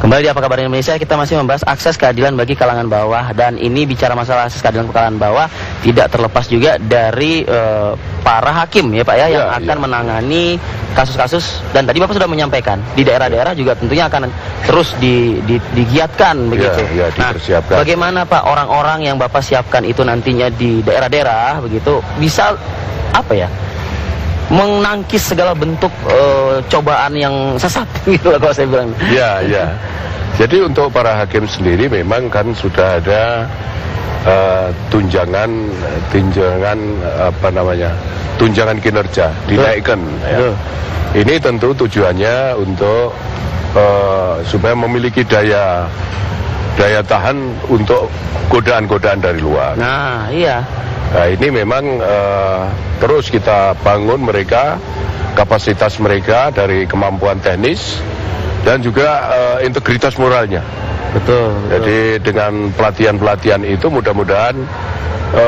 Kembali di Apa Kabar Indonesia, kita masih membahas akses keadilan bagi kalangan bawah. Dan ini bicara masalah akses keadilan bagi kalangan bawah tidak terlepas juga dari para hakim ya Pak ya, yang akan menangani kasus-kasus. Dan tadi Bapak sudah menyampaikan di daerah-daerah juga tentunya akan terus digiatkan begitu. Dipersiapkan. Nah, bagaimana Pak orang-orang yang Bapak siapkan itu nantinya di daerah-daerah begitu bisa apa ya, menangkis segala bentuk cobaan yang sesat gitu loh kalau saya bilang. Ya. Jadi untuk para hakim sendiri memang kan sudah ada tunjangan kinerja dinaikkan. Ya. Ini tentu tujuannya untuk supaya memiliki daya tahan untuk godaan-godaan dari luar. Nah, iya. Nah, ini memang terus kita bangun mereka, kapasitas mereka dari kemampuan teknis dan juga integritas moralnya. Betul. Jadi dengan pelatihan-pelatihan itu mudah-mudahan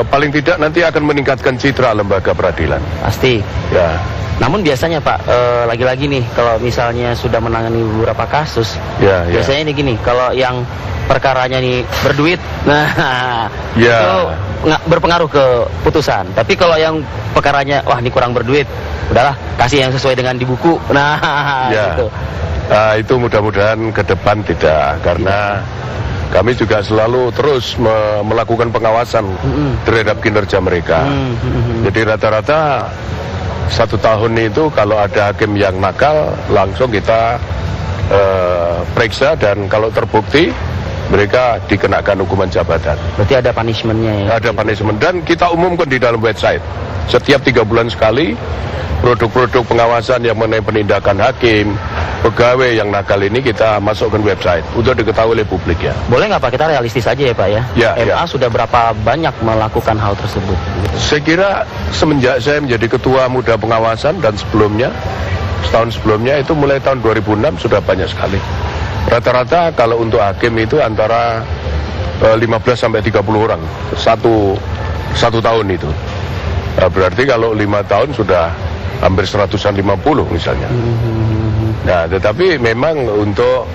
paling tidak nanti akan meningkatkan citra lembaga peradilan. Pasti. Ya. Namun biasanya Pak, lagi-lagi nih kalau misalnya sudah menangani beberapa kasus, biasanya ini gini, kalau yang perkaranya nih berduit, nah itu berpengaruh ke putusan. Tapi kalau yang perkaranya, wah ini kurang berduit, udahlah kasih yang sesuai dengan di buku. Nah, gitu. Itu mudah-mudahan ke depan tidak, karena kami juga selalu terus melakukan pengawasan terhadap kinerja mereka. Jadi rata-rata 1 tahun itu kalau ada hakim yang nakal langsung kita periksa, dan kalau terbukti mereka dikenakan hukuman jabatan. Berarti ada punishment-nya ya? Ada punishment, dan kita umumkan di dalam website. Setiap 3 bulan sekali produk-produk pengawasan yang mengenai penindakan hakim, pegawai yang nakal ini kita masukkan website untuk diketahui oleh publik ya. Boleh nggak Pak, kita realistis aja ya Pak ya? MA sudah berapa banyak melakukan hal tersebut? Saya kira semenjak saya menjadi ketua muda pengawasan dan sebelumnya, setahun sebelumnya itu mulai tahun 2006 sudah banyak sekali. Rata-rata kalau untuk hakim itu antara 15 sampai 30 orang satu tahun itu. Nah, berarti kalau 5 tahun sudah hampir 150 misalnya. Nah, tetapi memang untuk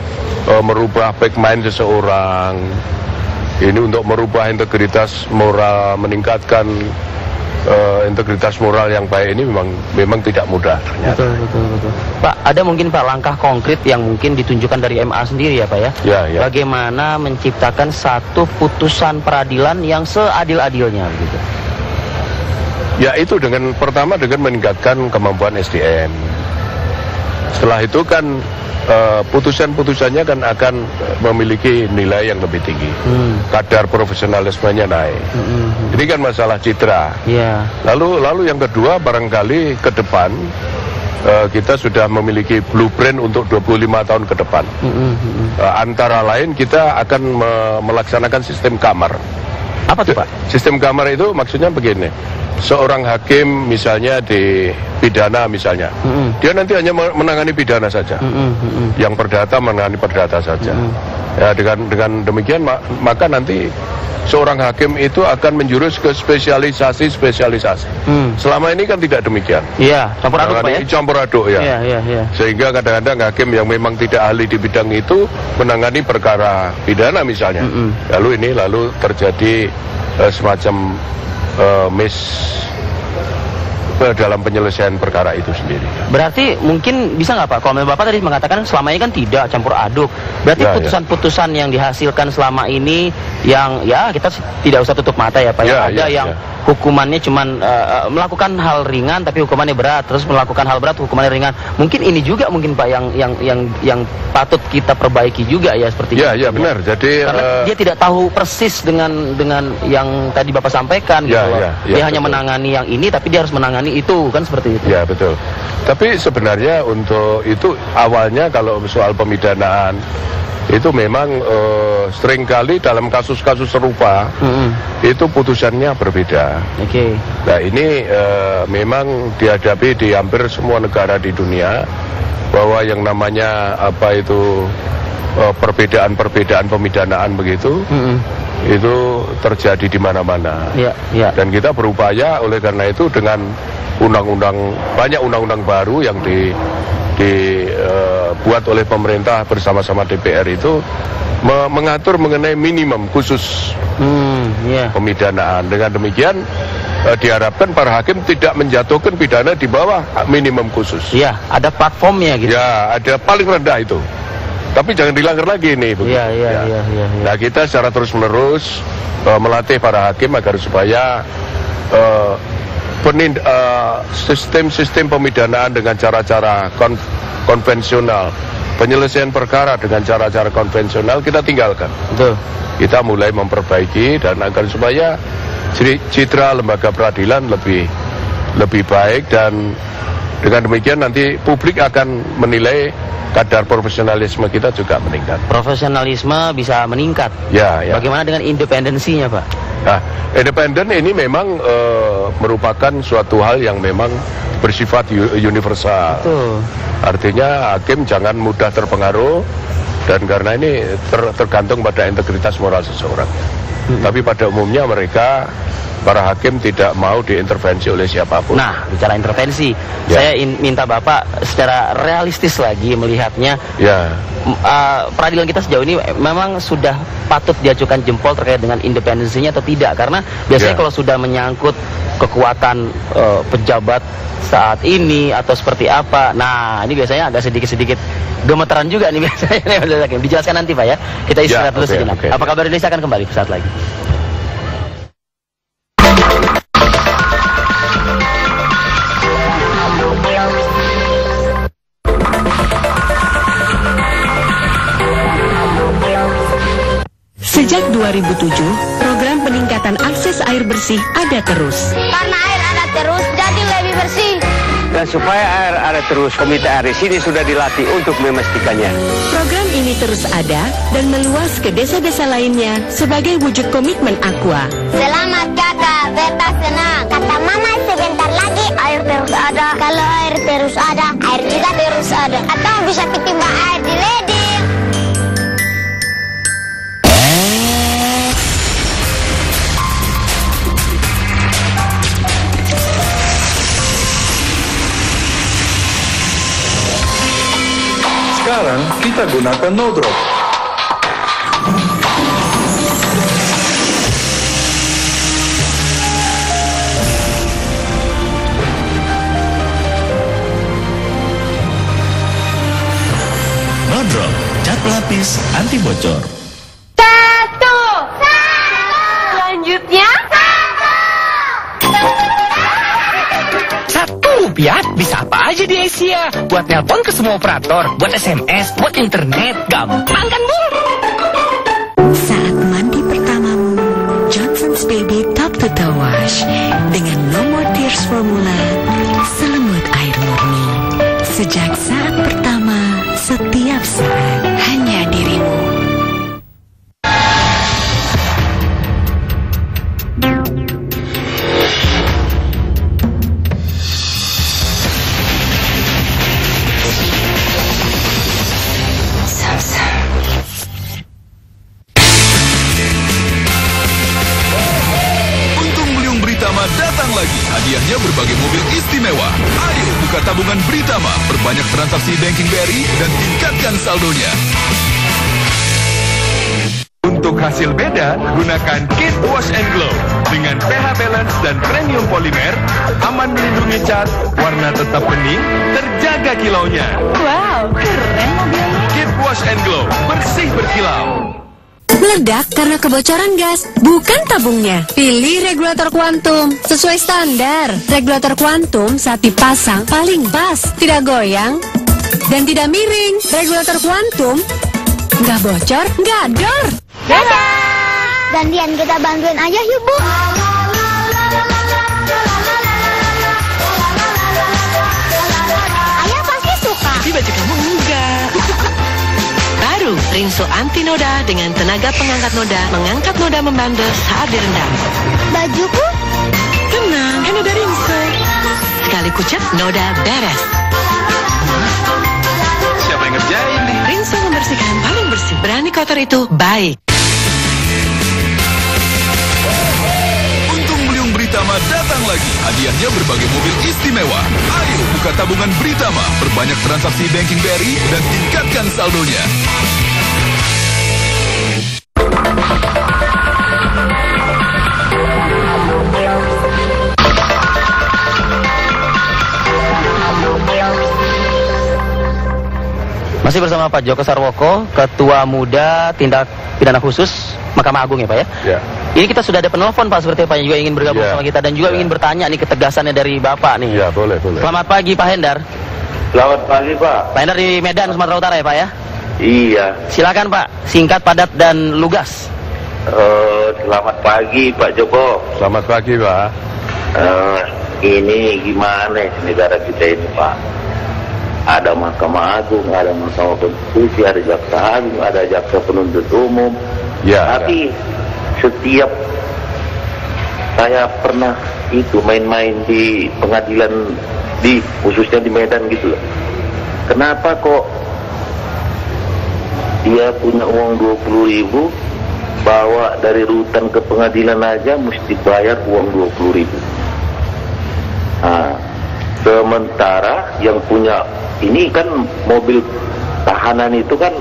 merubah back mind seseorang, ini untuk merubah integritas moral, meningkatkan integritas moral yang baik ini memang tidak mudah ternyata. Betul. Pak, ada mungkin Pak langkah konkret yang mungkin ditunjukkan dari MA sendiri ya Pak ya? Ya. Bagaimana menciptakan satu putusan peradilan yang seadil-adilnya gitu? Ya, itu pertama dengan meningkatkan kemampuan SDM. Setelah itu kan putusan-putusannya kan akan memiliki nilai yang lebih tinggi. Kadar profesionalismenya naik. Ini kan masalah citra. Lalu yang kedua, barangkali ke depan kita sudah memiliki blueprint untuk 25 tahun ke depan. Antara lain kita akan melaksanakan sistem kamar. Apa tuh Pak? Sistem kamar itu maksudnya begini. Seorang hakim misalnya di pidana misalnya, dia nanti hanya menangani pidana saja. Yang perdata menangani perdata saja. Ya, dengan demikian maka nanti seorang hakim itu akan menjurus ke spesialisasi. Selama ini kan tidak demikian. Iya, campur aduk Pak ya? Campur aduk ya. Iya. Sehingga kadang-kadang hakim yang memang tidak ahli di bidang itu menangani perkara pidana misalnya. Lalu terjadi semacam dalam penyelesaian perkara itu sendiri. Berarti mungkin bisa nggak Pak, kalau Bapak tadi mengatakan selama ini kan tidak campur aduk, berarti putusan-putusan yang dihasilkan selama ini yang ya kita tidak usah tutup mata ya Pak, ada yang hukumannya cuman melakukan hal ringan tapi hukumannya berat, terus melakukan hal berat hukumannya ringan. Mungkin ini juga mungkin Pak yang patut kita perbaiki juga ya seperti itu. Iya benar. Jadi karena dia tidak tahu persis dengan yang tadi Bapak sampaikan gitu loh. Dia hanya menangani yang ini tapi dia harus menangani itu kan seperti itu. Ya betul. Tapi sebenarnya untuk itu awalnya kalau soal pemidanaan itu memang seringkali dalam kasus-kasus serupa itu putusannya berbeda. Nah ini memang dihadapi di hampir semua negara di dunia, bahwa yang namanya perbedaan pemidanaan begitu itu terjadi di mana-mana. Dan kita berupaya oleh karena itu dengan banyak undang-undang baru yang dibuat oleh pemerintah bersama-sama DPR itu mengatur mengenai minimum khusus pemidanaan. Dengan demikian diharapkan para hakim tidak menjatuhkan pidana di bawah minimum khusus. Iya, ada platformnya gitu. Ya, ada paling rendah itu. Tapi jangan dilanggar lagi nih. Iya. Nah, kita secara terus-menerus melatih para hakim agar supaya sistem pemidanaan dengan cara-cara konvensional, penyelesaian perkara dengan cara-cara konvensional kita tinggalkan. Betul. Kita mulai memperbaiki dan agar supaya citra lembaga peradilan lebih baik, dan dengan demikian nanti publik akan menilai kadar profesionalisme kita juga meningkat. Profesionalisme bisa meningkat. Ya. Bagaimana dengan independensinya, Pak? Nah, independen ini memang merupakan suatu hal yang memang bersifat universal. Betul. Artinya hakim jangan mudah terpengaruh, dan karena ini tergantung pada integritas moral seseorang. Tapi pada umumnya mereka, para hakim tidak mau diintervensi oleh siapapun. Nah, bicara intervensi, saya minta Bapak secara realistis lagi melihatnya. Ya. Peradilan kita sejauh ini memang sudah patut diajukan jempol terkait dengan independensinya atau tidak? Karena biasanya kalau sudah menyangkut kekuatan pejabat saat ini atau seperti apa, nah ini biasanya agak sedikit gemeteran juga nih biasanya. Dijelaskan nanti, Pak, ya. Kita istirahat dulu sejenak. Apa kabar Indonesia akan kembali saat lagi. Sejak 2007, program peningkatan akses air bersih ada terus. Karena air ada terus, jadi lebih bersih. Dan supaya air ada terus, komite air di sini sudah dilatih untuk memastikannya. Program ini terus ada dan meluas ke desa-desa lainnya sebagai wujud komitmen Aqua. Selamat kakak, beta senang. Kata mama sebentar lagi air terus ada. Kalau air terus ada, air juga terus ada. Atau bisa ketimbang air di leding. Sekarang kita gunakan no drop. No drop, cat pelapis anti bocor. Satu. Selanjutnya. Rupiah bisa apa aja di Asia. Buat nelpon ke semua operator, buat SMS, buat internet, gampang kan, Bung? Saat mandi pertamamu, Johnson's Baby Top to Toe Wash dengan No More Tears formula, selemut air murni. Sejak saat pertama, setiap saat, hanya dirimu. Datang lagi, hadiahnya berbagai mobil istimewa. Ayo buka tabungan Britama, perbanyak transaksi banking BRI dan tingkatkan saldonya. Untuk hasil beda, gunakan Kit Wash and Glow. Dengan pH balance dan premium polimer, aman melindungi cat, warna tetap bening, terjaga kilaunya. Wow, keren mobilnya. Kit Wash and Glow, bersih berkilau. Meledak karena kebocoran gas, bukan tabungnya. Pilih regulator kuantum sesuai standar. Regulator kuantum saat dipasang paling pas, tidak goyang dan tidak miring. Regulator kuantum nggak bocor, nggak dor. Dadah. Gantian kita bantuin aja yuk, Bu. Ayah pasti suka. Tapi baju kamu enggak. Baru Rinso Anti Noda dengan tenaga pengangkat noda, mengangkat noda membandel saat direndam. Bajuku? Tenang, kan noda Rinso. Sekali kucek, noda beres. Siapa yang ngerjain nih? Rinso membersihkan paling bersih. Berani kotor itu baik. Untung Beliung Britama Selamat datang lagi. Hadiahnya berbagai mobil istimewa. Ayo buka tabungan Britama, perbanyak transaksi banking BRI dan tingkatkan saldonya. Masih bersama Pak Joko Sarwoko, Ketua Muda Tindak Pidana Khusus Mahkamah Agung ya Pak ya? Ya. Ini kita sudah ada penelpon Pak, seperti Pak yang juga ingin bergabung sama kita dan juga ingin bertanya nih ketegasannya dari Bapak nih. Ya, boleh. Selamat pagi Pak Hendar. Selamat pagi Pak. Pak Hendar di Medan, Sumatera Utara ya Pak ya? Iya. Silakan Pak, singkat, padat, dan lugas. Selamat pagi Pak Joko. Selamat pagi Pak. Ini gimana negara kita ini Pak? Ada Mahkamah Agung, ada Mahkamah Konstitusi, ada Jaksa Agung, ada Jaksa Penuntut Umum. Ya. Tapi setiap saya pernah itu main-main di pengadilan khususnya di Medan gitu loh. Kenapa kok dia punya uang 20.000 bawa dari rutan ke pengadilan aja mesti bayar uang 20.000. Nah, sementara yang punya ini kan mobil tahanan itu kan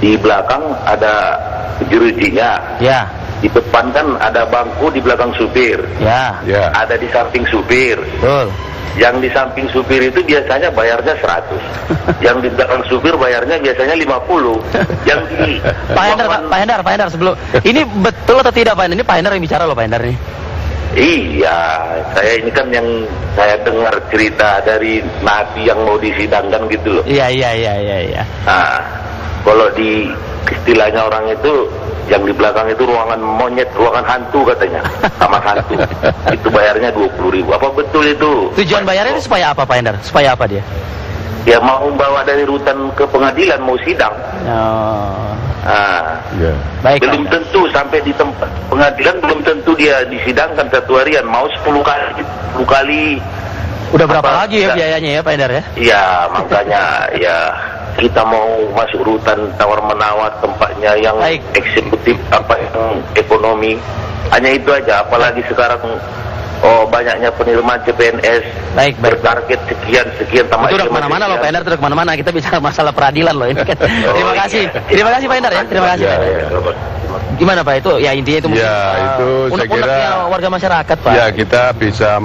di belakang ada jerujinya. Ya. Di depan kan ada bangku di belakang supir. Ya. Ada di samping supir. Betul. Yang di samping supir itu biasanya bayarnya 100. Yang di belakang supir bayarnya biasanya 50. Yang di Pak Hendar sebelum ini betul atau tidak Pak Hendar? Ini Pak Hendar yang bicara loh Pak Hendar nih. Iya, saya ini kan yang saya dengar cerita dari nabi yang mau disidangkan gitu loh. Iya. Nah, kalau di istilahnya orang itu yang di belakang itu ruangan monyet, ruangan hantu katanya, kamar hantu. Itu bayarnya 20.000. Apa betul itu? Tujuan bayarnya itu supaya apa Pak Hendar? Supaya apa dia? Ya mau bawa dari rutan ke pengadilan mau sidang. Baik, belum tentu sampai di tempat pengadilan, belum tentu dia disidangkan satu harian, mau 10 kali. Udah berapa lagi ya biayanya ya Pak Hendar ya? Iya, makanya ya kita mau masuk rutan tawar-menawar tempatnya yang eksekutif apa yang ekonomi. Hanya itu aja, apalagi sekarang banyaknya penerimaan CPNS. Baik. Bertarget sekian tambah. Itu udah kemana-mana loh Pak Hendar, itu udah kemana-mana. Kita bicara masalah peradilan loh ini kan. Terima kasih Pak Hendar ya. Terima kasih Pak Hendar. Gimana Pak itu? Ya intinya itu mungkin itu saya kira warga masyarakat Pak. Ya kita bisa